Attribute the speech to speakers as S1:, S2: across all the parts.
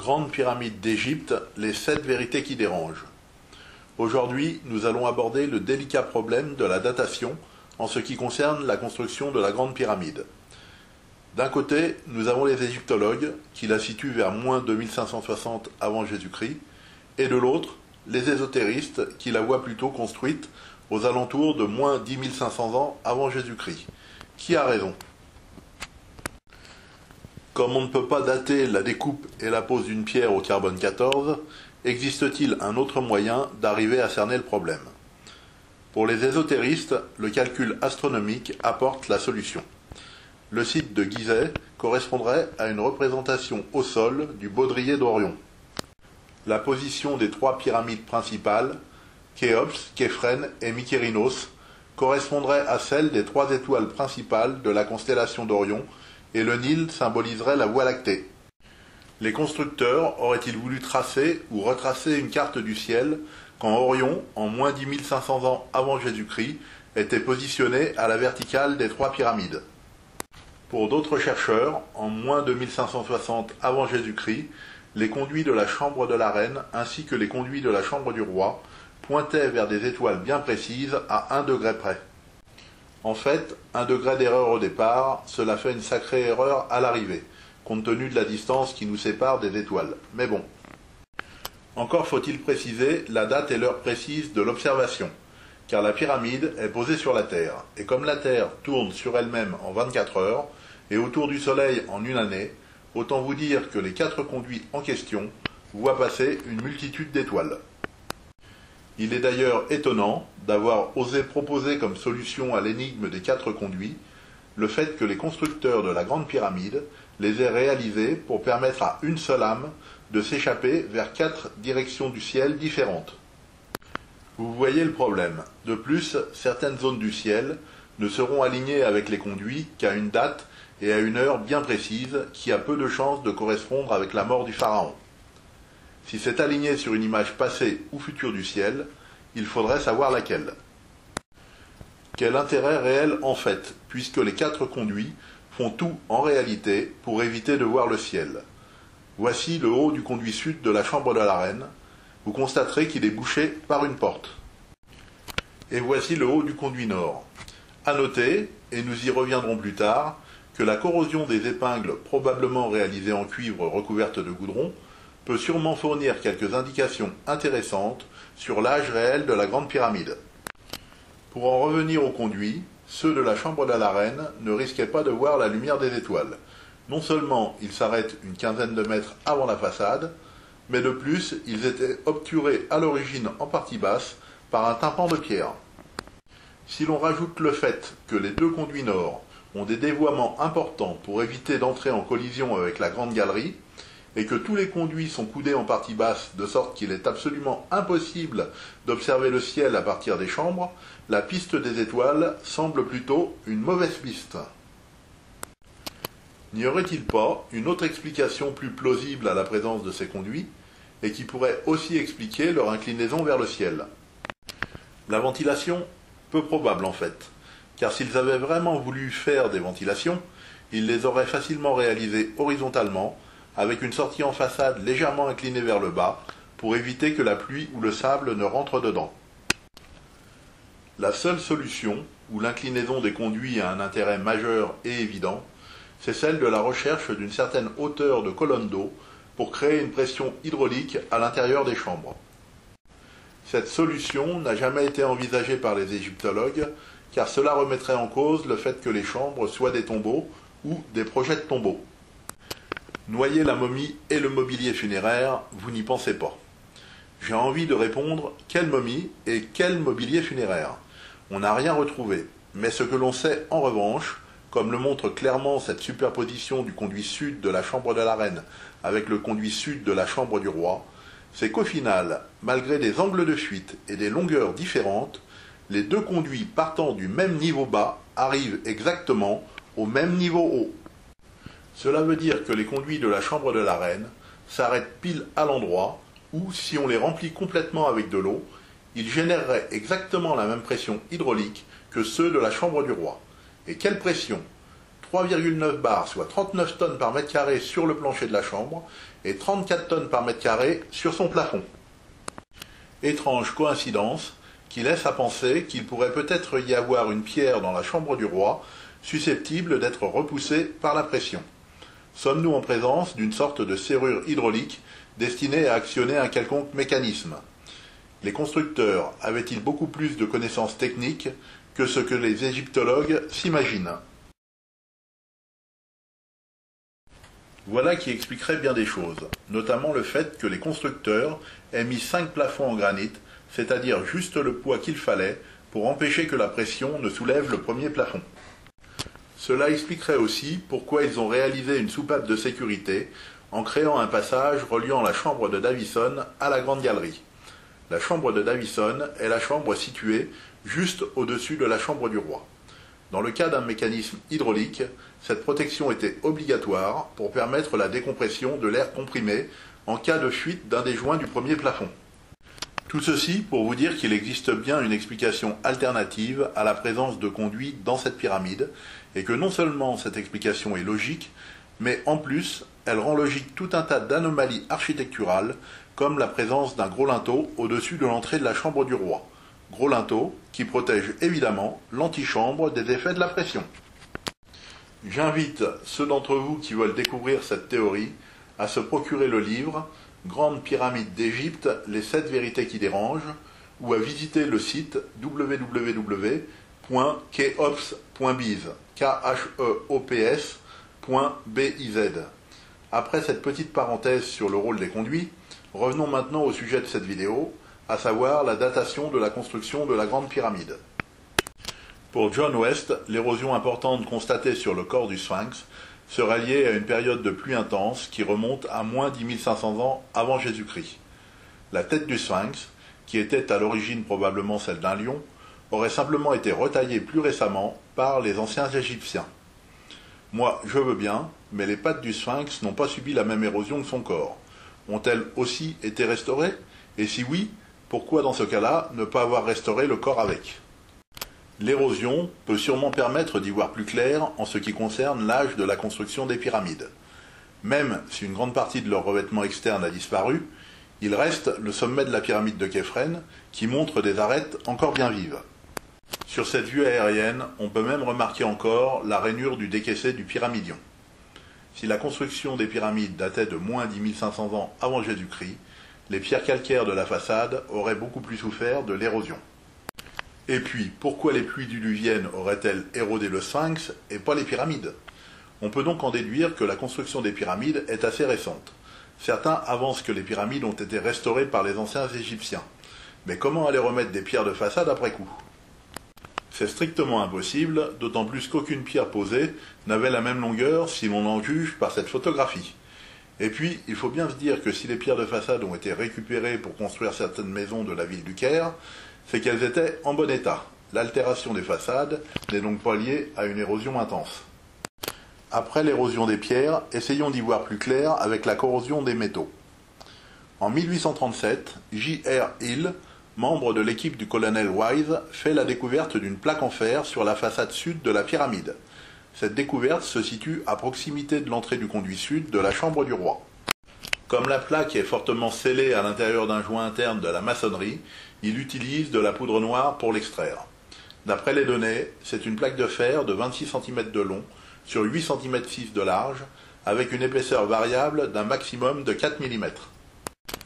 S1: Grande pyramide d'Égypte, les 7 vérités qui dérangent. Aujourd'hui, nous allons aborder le délicat problème de la datation en ce qui concerne la construction de la Grande Pyramide. D'un côté, nous avons les égyptologues qui la situent vers moins 2560 avant Jésus-Christ, et de l'autre, les ésotéristes qui la voient plutôt construite aux alentours de moins 10 500 ans avant Jésus-Christ. Qui a raison ? Comme on ne peut pas dater la découpe et la pose d'une pierre au carbone 14, existe-t-il un autre moyen d'arriver à cerner le problème ? Pour les ésotéristes, le calcul astronomique apporte la solution. Le site de Gizeh correspondrait à une représentation au sol du baudrier d'Orion. La position des 3 pyramides principales, Khéops, Képhren et Mykérinos, correspondrait à celle des 3 étoiles principales de la constellation d'Orion, et le Nil symboliserait la Voie lactée. Les constructeurs auraient-ils voulu tracer ou retracer une carte du ciel quand Orion, en moins 10 500 ans avant Jésus-Christ, était positionné à la verticale des 3 pyramides? Pour d'autres chercheurs, en moins 2560 avant Jésus-Christ, les conduits de la chambre de la reine ainsi que les conduits de la chambre du roi pointaient vers des étoiles bien précises à 1 degré près. En fait, 1 degré d'erreur au départ, cela fait une sacrée erreur à l'arrivée, compte tenu de la distance qui nous sépare des étoiles. Mais bon. Encore faut-il préciser la date et l'heure précise de l'observation, car la pyramide est posée sur la Terre, et comme la Terre tourne sur elle-même en 24 heures, et autour du Soleil en une année, autant vous dire que les 4 conduits en question voient passer une multitude d'étoiles. Il est d'ailleurs étonnant d'avoir osé proposer comme solution à l'énigme des 4 conduits le fait que les constructeurs de la Grande Pyramide les aient réalisés pour permettre à une seule âme de s'échapper vers 4 directions du ciel différentes. Vous voyez le problème. De plus, certaines zones du ciel ne seront alignées avec les conduits qu'à une date et à une heure bien précise qui a peu de chances de correspondre avec la mort du pharaon. Si c'est aligné sur une image passée ou future du ciel, il faudrait savoir laquelle. Quel intérêt réel en fait, puisque les 4 conduits font tout en réalité pour éviter de voir le ciel. Voici le haut du conduit sud de la chambre de la reine. Vous constaterez qu'il est bouché par une porte. Et voici le haut du conduit nord. À noter, et nous y reviendrons plus tard, que la corrosion des épingles probablement réalisées en cuivre recouverte de goudron peut sûrement fournir quelques indications intéressantes sur l'âge réel de la Grande Pyramide. Pour en revenir aux conduits, ceux de la chambre de la reine ne risquaient pas de voir la lumière des étoiles. Non seulement ils s'arrêtent une quinzaine de mètres avant la façade, mais de plus ils étaient obturés à l'origine en partie basse par un tympan de pierre. Si l'on rajoute le fait que les 2 conduits nord ont des dévoiements importants pour éviter d'entrer en collision avec la grande galerie, et que tous les conduits sont coudés en partie basse de sorte qu'il est absolument impossible d'observer le ciel à partir des chambres, la piste des étoiles semble plutôt une mauvaise piste. N'y aurait-il pas une autre explication plus plausible à la présence de ces conduits, et qui pourrait aussi expliquer leur inclinaison vers le ciel? La ventilation? Peu probable en fait, car s'ils avaient vraiment voulu faire des ventilations, ils les auraient facilement réalisées horizontalement, avec une sortie en façade légèrement inclinée vers le bas, pour éviter que la pluie ou le sable ne rentre dedans. La seule solution, où l'inclinaison des conduits a un intérêt majeur et évident, c'est celle de la recherche d'une certaine hauteur de colonne d'eau pour créer une pression hydraulique à l'intérieur des chambres. Cette solution n'a jamais été envisagée par les égyptologues, car cela remettrait en cause le fait que les chambres soient des tombeaux ou des projets de tombeaux. Noyer la momie et le mobilier funéraire, vous n'y pensez pas. J'ai envie de répondre, quelle momie et quel mobilier funéraire? On n'a rien retrouvé, mais ce que l'on sait en revanche, comme le montre clairement cette superposition du conduit sud de la chambre de la reine avec le conduit sud de la chambre du roi, c'est qu'au final, malgré des angles de fuite et des longueurs différentes, les 2 conduits partant du même niveau bas arrivent exactement au même niveau haut. Cela veut dire que les conduits de la chambre de la reine s'arrêtent pile à l'endroit où, si on les remplit complètement avec de l'eau, ils généreraient exactement la même pression hydraulique que ceux de la chambre du roi. Et quelle pression? 3,9 bars, soit 39 tonnes par mètre carré sur le plancher de la chambre et 34 tonnes par mètre carré sur son plafond. Étrange coïncidence qui laisse à penser qu'il pourrait peut-être y avoir une pierre dans la chambre du roi susceptible d'être repoussée par la pression. Sommes-nous en présence d'une sorte de serrure hydraulique destinée à actionner un quelconque mécanisme? Les constructeurs avaient-ils beaucoup plus de connaissances techniques que ce que les égyptologues s'imaginent? Voilà qui expliquerait bien des choses, notamment le fait que les constructeurs aient mis 5 plafonds en granit, c'est-à-dire juste le poids qu'il fallait pour empêcher que la pression ne soulève le premier plafond. Cela expliquerait aussi pourquoi ils ont réalisé une soupape de sécurité en créant un passage reliant la chambre de Davison à la grande galerie. La chambre de Davison est la chambre située juste au-dessus de la chambre du roi. Dans le cas d'un mécanisme hydraulique, cette protection était obligatoire pour permettre la décompression de l'air comprimé en cas de fuite d'un des joints du premier plafond. Tout ceci pour vous dire qu'il existe bien une explication alternative à la présence de conduits dans cette pyramide, et que non seulement cette explication est logique, mais en plus, elle rend logique tout un tas d'anomalies architecturales, comme la présence d'un gros linteau au-dessus de l'entrée de la chambre du roi. Gros linteau qui protège évidemment l'antichambre des effets de la pression. J'invite ceux d'entre vous qui veulent découvrir cette théorie à se procurer le livre Grande pyramide d'Égypte, les 7 vérités qui dérangent, ou à visiter le site www.keops.biz, keops.biz. Après cette petite parenthèse sur le rôle des conduits, revenons maintenant au sujet de cette vidéo, à savoir la datation de la construction de la Grande Pyramide. Pour John West, l'érosion importante constatée sur le corps du Sphinx serait liée à une période de pluie intense qui remonte à moins 10 500 ans avant Jésus-Christ. La tête du Sphinx, qui était à l'origine probablement celle d'un lion, aurait simplement été retaillée plus récemment par les anciens Égyptiens. Moi, je veux bien, mais les pattes du Sphinx n'ont pas subi la même érosion que son corps. Ont-elles aussi été restaurées? Et si oui, pourquoi dans ce cas-là ne pas avoir restauré le corps avec? L'érosion peut sûrement permettre d'y voir plus clair en ce qui concerne l'âge de la construction des pyramides. Même si une grande partie de leur revêtement externe a disparu, il reste le sommet de la pyramide de Képhren qui montre des arêtes encore bien vives. Sur cette vue aérienne, on peut même remarquer encore la rainure du décaissé du pyramidion. Si la construction des pyramides datait de moins 10 500 ans avant Jésus-Christ, les pierres calcaires de la façade auraient beaucoup plus souffert de l'érosion. Et puis, pourquoi les pluies diluviennes auraient-elles érodé le Sphinx et pas les pyramides? On peut donc en déduire que la construction des pyramides est assez récente. Certains avancent que les pyramides ont été restaurées par les anciens Égyptiens. Mais comment aller remettre des pierres de façade après coup? C'est strictement impossible, d'autant plus qu'aucune pierre posée n'avait la même longueur si l'on en juge par cette photographie. Et puis, il faut bien se dire que si les pierres de façade ont été récupérées pour construire certaines maisons de la ville du Caire, c'est qu'elles étaient en bon état. L'altération des façades n'est donc pas liée à une érosion intense. Après l'érosion des pierres, essayons d'y voir plus clair avec la corrosion des métaux. En 1837, J.R. Hill, membre de l'équipe du colonel Wise, fait la découverte d'une plaque en fer sur la façade sud de la pyramide. Cette découverte se situe à proximité de l'entrée du conduit sud de la chambre du roi. Comme la plaque est fortement scellée à l'intérieur d'un joint interne de la maçonnerie, il utilise de la poudre noire pour l'extraire. D'après les données, c'est une plaque de fer de 26 cm de long sur 8 cm 6 de large, avec une épaisseur variable d'un maximum de 4 mm.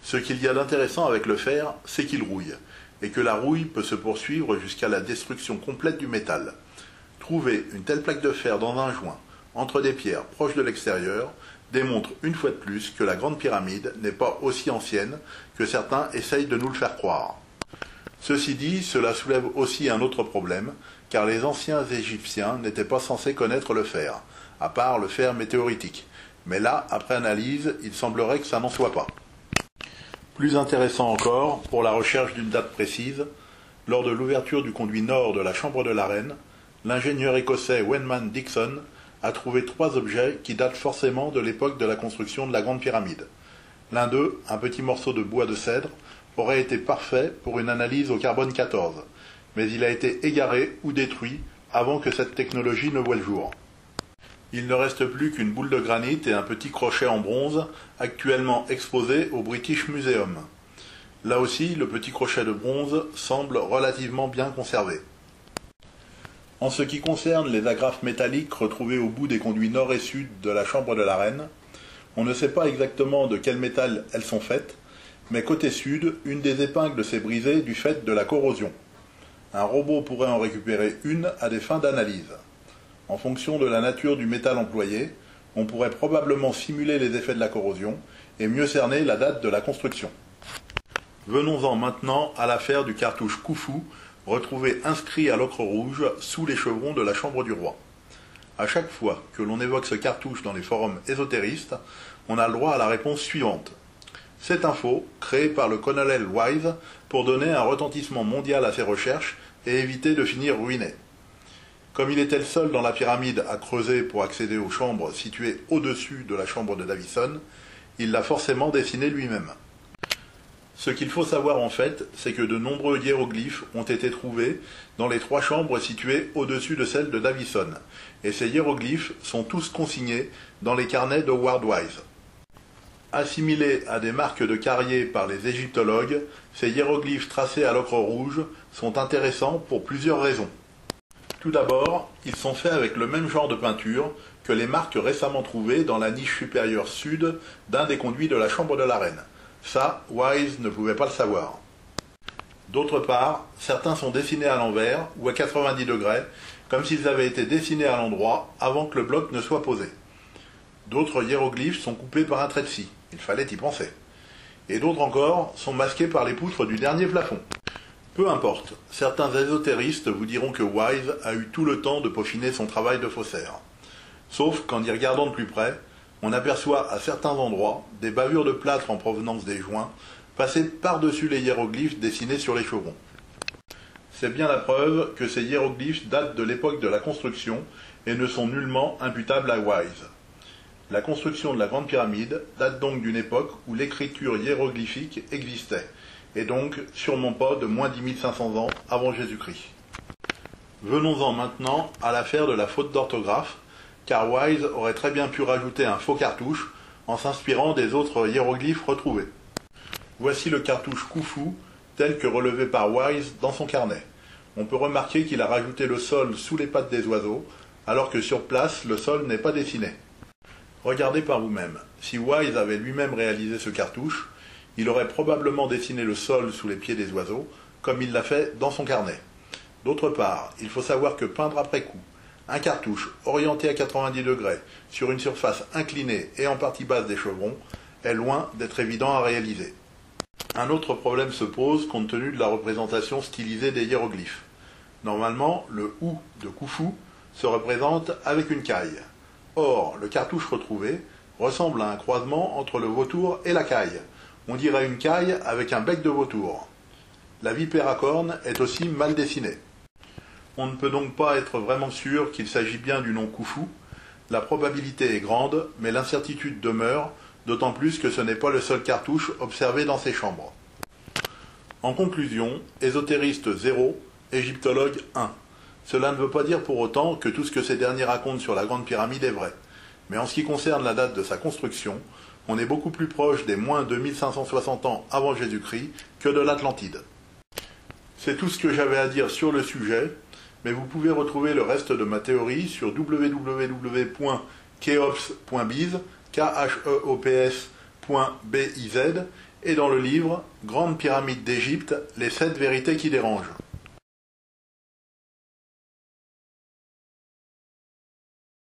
S1: Ce qu'il y a d'intéressant avec le fer, c'est qu'il rouille, et que la rouille peut se poursuivre jusqu'à la destruction complète du métal. Trouver une telle plaque de fer dans un joint, entre des pierres proches de l'extérieur, démontre une fois de plus que la Grande Pyramide n'est pas aussi ancienne que certains essayent de nous le faire croire. Ceci dit, cela soulève aussi un autre problème, car les anciens Égyptiens n'étaient pas censés connaître le fer, à part le fer météoritique. Mais là, après analyse, il semblerait que ça n'en soit pas. Plus intéressant encore, pour la recherche d'une date précise, lors de l'ouverture du conduit nord de la chambre de la reine, l'ingénieur écossais Wenman Dixon a trouvé 3 objets qui datent forcément de l'époque de la construction de la Grande Pyramide. L'un d'eux, un petit morceau de bois de cèdre, aurait été parfait pour une analyse au carbone 14, mais il a été égaré ou détruit avant que cette technologie ne voie le jour. Il ne reste plus qu'une boule de granit et un petit crochet en bronze, actuellement exposé au British Museum. Là aussi, le petit crochet de bronze semble relativement bien conservé. En ce qui concerne les agrafes métalliques retrouvées au bout des conduits nord et sud de la chambre de la reine, on ne sait pas exactement de quel métal elles sont faites, mais côté sud, une des épingles s'est brisée du fait de la corrosion. Un robot pourrait en récupérer une à des fins d'analyse. En fonction de la nature du métal employé, on pourrait probablement simuler les effets de la corrosion et mieux cerner la date de la construction. Venons-en maintenant à l'affaire du cartouche Khufu, retrouvé inscrit à l'ocre rouge sous les chevrons de la chambre du roi. À chaque fois que l'on évoque ce cartouche dans les forums ésotéristes, on a le droit à la réponse suivante. Cette info, créée par le colonel Wise pour donner un retentissement mondial à ses recherches et éviter de finir ruiné. Comme il était le seul dans la pyramide à creuser pour accéder aux chambres situées au-dessus de la chambre de Davison, il l'a forcément dessiné lui-même. Ce qu'il faut savoir en fait, c'est que de nombreux hiéroglyphes ont été trouvés dans les 3 chambres situées au-dessus de celle de Davison, et ces hiéroglyphes sont tous consignés dans les carnets de Howard Wise. Assimilés à des marques de carrier par les égyptologues, ces hiéroglyphes tracés à l'ocre rouge sont intéressants pour plusieurs raisons. Tout d'abord, ils sont faits avec le même genre de peinture que les marques récemment trouvées dans la niche supérieure sud d'un des conduits de la chambre de la reine. Ça, Wise ne pouvait pas le savoir. D'autre part, certains sont dessinés à l'envers ou à 90 degrés, comme s'ils avaient été dessinés à l'endroit avant que le bloc ne soit posé. D'autres hiéroglyphes sont coupés par un trait de scie, il fallait y penser. Et d'autres encore sont masqués par les poutres du dernier plafond. Peu importe, certains ésotéristes vous diront que Wise a eu tout le temps de peaufiner son travail de faussaire. Sauf qu'en y regardant de plus près, on aperçoit à certains endroits des bavures de plâtre en provenance des joints, passées par-dessus les hiéroglyphes dessinés sur les chevrons. C'est bien la preuve que ces hiéroglyphes datent de l'époque de la construction et ne sont nullement imputables à Wise. La construction de la Grande Pyramide date donc d'une époque où l'écriture hiéroglyphique existait, et donc sûrement pas de moins 10 500 ans avant Jésus-Christ. Venons-en maintenant à l'affaire de la faute d'orthographe, car Wise aurait très bien pu rajouter un faux cartouche en s'inspirant des autres hiéroglyphes retrouvés. Voici le cartouche Khufu tel que relevé par Wise dans son carnet. On peut remarquer qu'il a rajouté le sol sous les pattes des oiseaux, alors que sur place le sol n'est pas dessiné. Regardez par vous-même, si Wise avait lui-même réalisé ce cartouche, il aurait probablement dessiné le sol sous les pieds des oiseaux, comme il l'a fait dans son carnet. D'autre part, il faut savoir que peindre après coup un cartouche orienté à 90 degrés sur une surface inclinée et en partie basse des chevrons est loin d'être évident à réaliser. Un autre problème se pose compte tenu de la représentation stylisée des hiéroglyphes. Normalement, le « ou » de Khufu se représente avec une caille. Or, le cartouche retrouvé ressemble à un croisement entre le vautour et la caille. On dirait une caille avec un bec de vautour. La vipère à cornes est aussi mal dessinée. On ne peut donc pas être vraiment sûr qu'il s'agit bien du nom Khufu. La probabilité est grande, mais l'incertitude demeure, d'autant plus que ce n'est pas le seul cartouche observé dans ces chambres. En conclusion, ésotériste 0, égyptologue 1. Cela ne veut pas dire pour autant que tout ce que ces derniers racontent sur la Grande Pyramide est vrai. Mais en ce qui concerne la date de sa construction, on est beaucoup plus proche des moins 2560 ans avant Jésus-Christ que de l'Atlantide. C'est tout ce que j'avais à dire sur le sujet, mais vous pouvez retrouver le reste de ma théorie sur www.keops.biz, KHEOPS.biz, et dans le livre Grande Pyramide d'Égypte, les 7 vérités qui dérangent.